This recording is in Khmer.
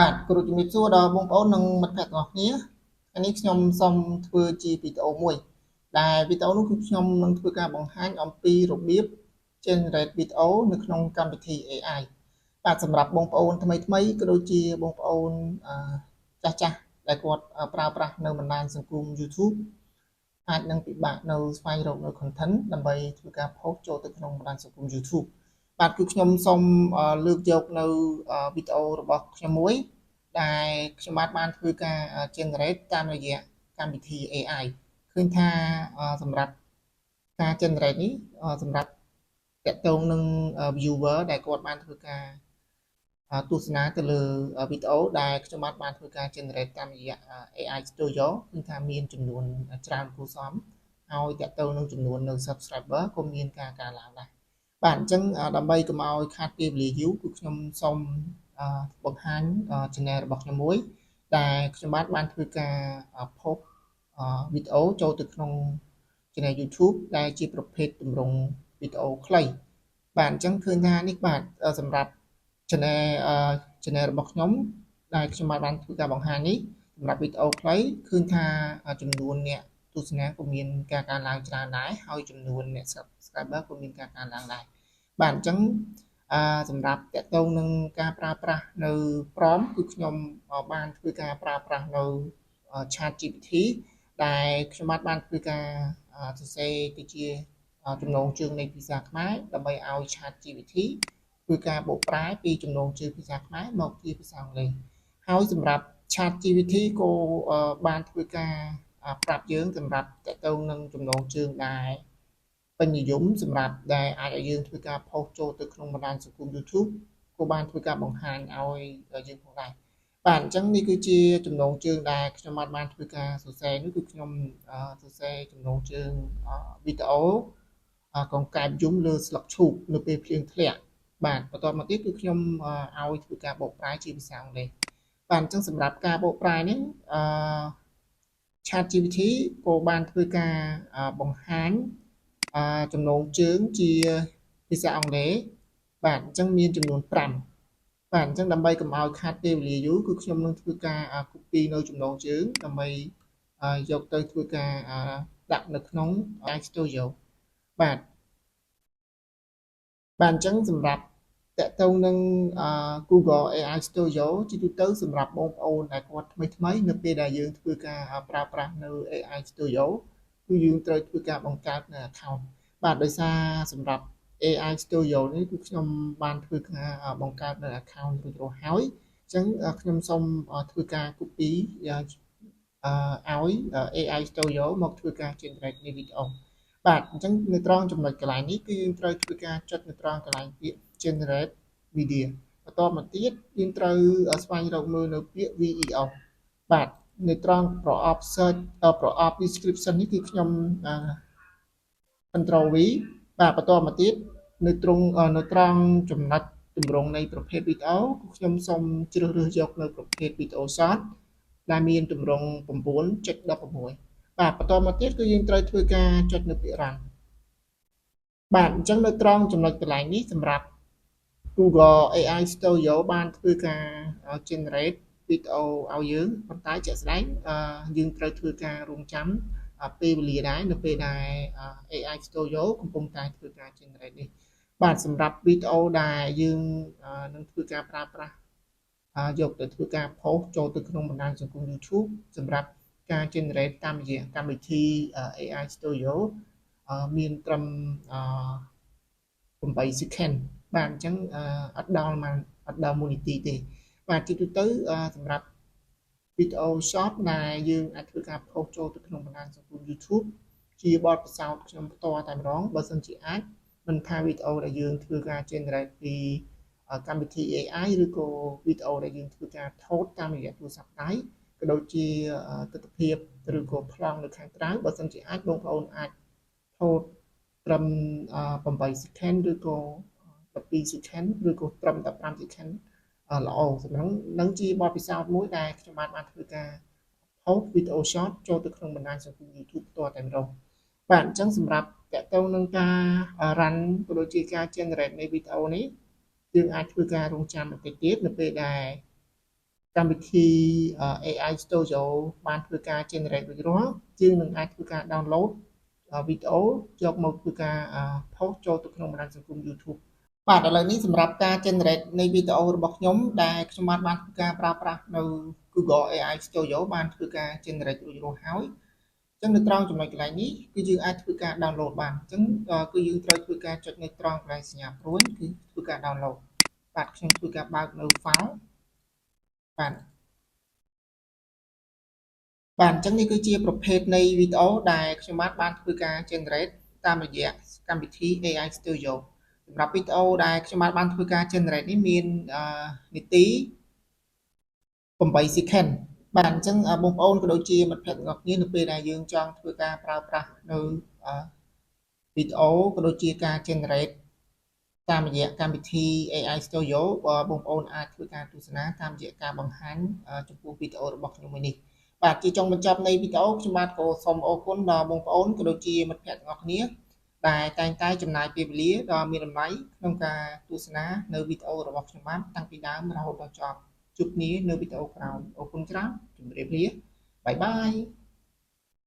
បាទគ្រូជំរាបសួរដល់បងប្អូននិងមិត្តភ័ក្តិទាំងអស់គ្នាថ្ងៃនេះខ្ញុំសូមធ្វើជាវីដេអូមួយដែលវីដេអូនោះគឺខ្ញុំនឹងធ្វើការបង្ហាញអំពីរបៀប generate វីដេអូនៅក្នុងកម្មវិធី AI បាទសម្រាប់បងប្អូនថ្មីក៏ដូចជាបងប្អូនចាស់ដែលគាត់ប្រើប្រាស់នៅបណ្ដាញសង្គម YouTube អាចនឹងពិបាកនៅស្វែងរកនៅ content ដើម្បីធ្វើការ post ចូលទៅក្នុងបណ្ដាញសង្គម YouTube បាទគឺខ្ញុំសូមលើកយកនៅវីដេអូរបស់ខ្ញុំមួយដែលខ្ញុំបានធ្វើការ generate តាមរយៈកម្មវិធី AI ឃើញថាសម្រាប់ការ generate នេះសម្រាប់តកតងនឹង viewer ដែលគាត់បានធ្វើការទស្សនាទៅលើវីដេអូដែលខ្ញុំបានធ្វើការ generate តាមរយៈ AI Studio គឺថាមានចំនួនច្រើនគួរសមហើយតកតងនឹងចំនួននៅ subscriber ក៏មានការកើនឡើងដែរបាទអញ្ចឹងដើម្បីកុំឲ្យខាតពេលវេលាយូរគឺខ្ញុំសូមបង្ហាញ channel របស់ខ្ញុំមួយដែលខ្ញុំបានធ្វើការ post វីដេអូចូលទៅក្នុង channel YouTube ដែលជាប្រភេទទម្រង់វីដេអូខ្លីបាទអញ្ចឹងឃើញថានេះបាទសម្រាប់ channel របស់ខ្ញុំដែលខ្ញុំបានធ្វើការបង្ហាញនេះសម្រាប់វីដេអូខ្លីឃើញថាចំនួនអ្នកទស្សនាក៏មានការកើនឡើងច្រើនដែរហើយចំនួនអ្នក subscriber ក៏មានការកើនឡើងដែរបាទអញ្ចឹងសម្រាប់តកតងនឹងការប្រើប្រាស់នៅ prompt គឺខ្ញុំបានធ្វើការប្រើប្រាស់នៅ ChatGPT ដែលខ្ញុំបានធ្វើការសរសេរទៅជាចំណងជើងនៃភាសាខ្មែរដើម្បីឲ្យ ChatGPT ធ្វើការបកប្រែពីចំណងជើងភាសាខ្មែរមកជាភាសាអង់គ្លេសហើយសម្រាប់ ChatGPT ក៏បានធ្វើការប្រាប់យើងសម្រាប់តកតងនឹងចំណងជើងដែលពេញនិយមសម្រាប់ដែលអាចឲ្យយើងធ្វើការ post ចូលទៅក្នុងបណ្ដាញសង្គម YouTube ក៏បានធ្វើការបង្ហាញឲ្យយើងផងដែរបាទអញ្ចឹងនេះគឺជាចំណងជើងដែលខ្ញុំបានធ្វើការសរសេរនេះគឺខ្ញុំសរសេរចំណងជើងវីដេអូកង្កែបយំលើស្លឹកឈូកនៅពេលភ្លៀងធ្លាក់បាទបន្តមកទៀតគឺខ្ញុំឲ្យធ្វើការបកប្រែជាភាសាអង់គ្លេសបាទអញ្ចឹងសម្រាប់ការបកប្រែនេះChatGPT ក៏បានធ្វើការបង្ហាញចំណងជើងជាភាសាអង់គ្លេសបាទអញ្ចឹងមានចំនួន5បាទអញ្ចឹងដើម្បីកុំឲ្យខាតពេលវេលាយូរគឺខ្ញុំនឹងធ្វើការ copy នៅចំណងជើងដើម្បីយកទៅធ្វើការដាក់នៅក្នុង AI Studio បាទអញ្ចឹងសម្រាប់តកតងនឹងGoogle AI Studio ជាទូទៅសម្រាប់បងប្អូនដែលគាត់ថ្មីនៅពេលដែលយើងធ្វើការប្រើប្រាស់នៅ AI Studio គឺយើងត្រូវធ្វើការបង្កើតនៅ account បាទដោយសារសម្រាប់ AI Studio នេះគឺខ្ញុំបានធ្វើការបង្កើតនៅ account រួចរាល់ហើយអញ្ចឹងខ្ញុំសូមធ្វើការ copy ឲ្យ AI Studio មកធ្វើការ generate នៃវីដេអូបាទអញ្ចឹងនៅត្រង់ចំណុចកន្លែងនេះគឺយើងត្រូវធ្វើការចុចនៅត្រង់កន្លែងពាក្យ generate media បន្តមកទៀតយើងត្រូវស្វែងរកមើលនៅពាក្យ VEO បាទនៅត្រង់ប្រអប់ search ប្រអប់ description នេះគឺខ្ញុំCtrl V បាទបន្តមកទៀតនៅត្រង់ចំណុចទម្រង់នៃប្រភេទវីដេអូខ្ញុំសូមជ្រើសរើសយកនៅប្រភេទវីដេអូ short ដែលមានទម្រង់ 9.16 បាទបន្តមកទៀតគឺយើងត្រូវធ្វើការចុចនៅពាក្យ run បាទអញ្ចឹងនៅត្រង់ចំណុចកន្លែងនេះសម្រាប់ Google AI Studio បានធ្វើការ generate វីដេអូឲ្យយើងប៉ុន្តែជាក់ស្ដែងយើងត្រូវធ្វើការរងចាំពេលវេលាដែរនៅពេលដែល AI Studio កំពុងតែធ្វើការ generate នេះបាទសម្រាប់វីដេអូដែលយើងនឹងធ្វើការប្រើប្រាស់យកទៅធ្វើការ post ចូលទៅក្នុងបណ្ដាញសង្គម YouTube សម្រាប់ការ generate តាមរយៈកម្មវិធី AI Studio មានត្រឹម8 second បាទអញ្ចឹងអត់ដល់1នាទីទេបាទជាទូទៅសម្រាប់វីដេអូ short ដែលយើងអាចធ្វើការ post ចូលទៅក្នុងបណ្ដាញសង្គម YouTube ជាបទពិសោធន៍ខ្ញុំផ្ទាល់តែម្ដងបើសិនជាអាចមិនថាវីដេអូដែលយើងធ្វើការ generate ពីកម្មវិធី AI ឬក៏វីដេអូដែលយើងធ្វើការថតតាមរយៈទូរស័ព្ទដៃក៏ដូចជាទស្សនភាពឬក៏ប្លង់នៅខាងក្រៅបើសិនជាអាចបងប្អូនអាចថតត្រឹម8 second ឬក៏12 second ឬក៏ត្រឹម15 second ល្អសម្រាប់នឹងជាបទពិសោធន៍មួយដែលខ្ញុំបានធ្វើការ post វីដេអូ short ចូលទៅក្នុងបណ្ដាញសង្គម YouTube ផ្ទាល់តែម្ដងបាទអញ្ចឹងសម្រាប់តកតងនឹងការ run ក៏ដូចជាការ generate នៃវីដេអូនេះយើងអាចធ្វើការរងចាំបន្តិចទៀតនៅពេលដែល កម្មវិធី AI Studio បានធ្វើការ generate រួចរាល់យើងនឹងអាចធ្វើការ download វីដេអូយកមកធ្វើការ post ចូលទៅក្នុងបណ្ដាញសង្គម YouTube បាទឥឡូវនេះសម្រាប់ការ generate នៃវីដេអូរបស់ខ្ញុំដែលខ្ញុំបានធ្វើការប្រើប្រាស់នៅ Google AI Studio បានធ្វើការ generate រួចរាល់ហើយអញ្ចឹងនៅត្រង់ចំណុចកន្លែងនេះគឺយើងអាចធ្វើការ download បានអញ្ចឹងគឺយើងត្រូវធ្វើការចុចនៅត្រង់កន្លែងសញ្ញាព្រួយគឺធ្វើការ download បាទខ្ញុំធ្វើការបើកនៅ file បាទបាទអញ្ចឹងនេះគឺជាប្រភេទនៃវីដេអូដែលខ្ញុំបានធ្វើការ generate តាមរយៈកម្មវិធី AI Studio សម្រាប់វីដេអូដែលខ្ញុំបានធ្វើការ generate នេះមាននីតិ8 second បាទអញ្ចឹងបងប្អូនក៏ដូចជាមិត្តភ័ក្តិទាំងអស់គ្នានៅពេលដែលយើងចង់ធ្វើការប្រើប្រាស់នៅវីដេអូក៏ដូចជាការ generate តាមរយៈកម្មវិធី AI Studio បងប្អូនអាចធ្វើការទស្សនាតាមរយៈការបង្ហាញចំពោះវីដេអូរបស់ខ្ញុំមួយនេះបាទជាចុងបញ្ចប់នៃវីដេអូខ្ញុំបាទក៏សូមអរគុណដល់បងប្អូនក៏ដូចជាមិត្តភ័ក្តិទាំងអស់គ្នាដែលតែងតែចំណាយពេលវេលាដ៏មានតម្លៃក្នុងការទស្សនានៅវីដេអូរបស់ខ្ញុំបាទតាំងពីដើមរហូតដល់ចប់ជួបគ្នានៅវីដេអូក្រោយអរគុណច្រើនជម្រាបលាបាយបាយ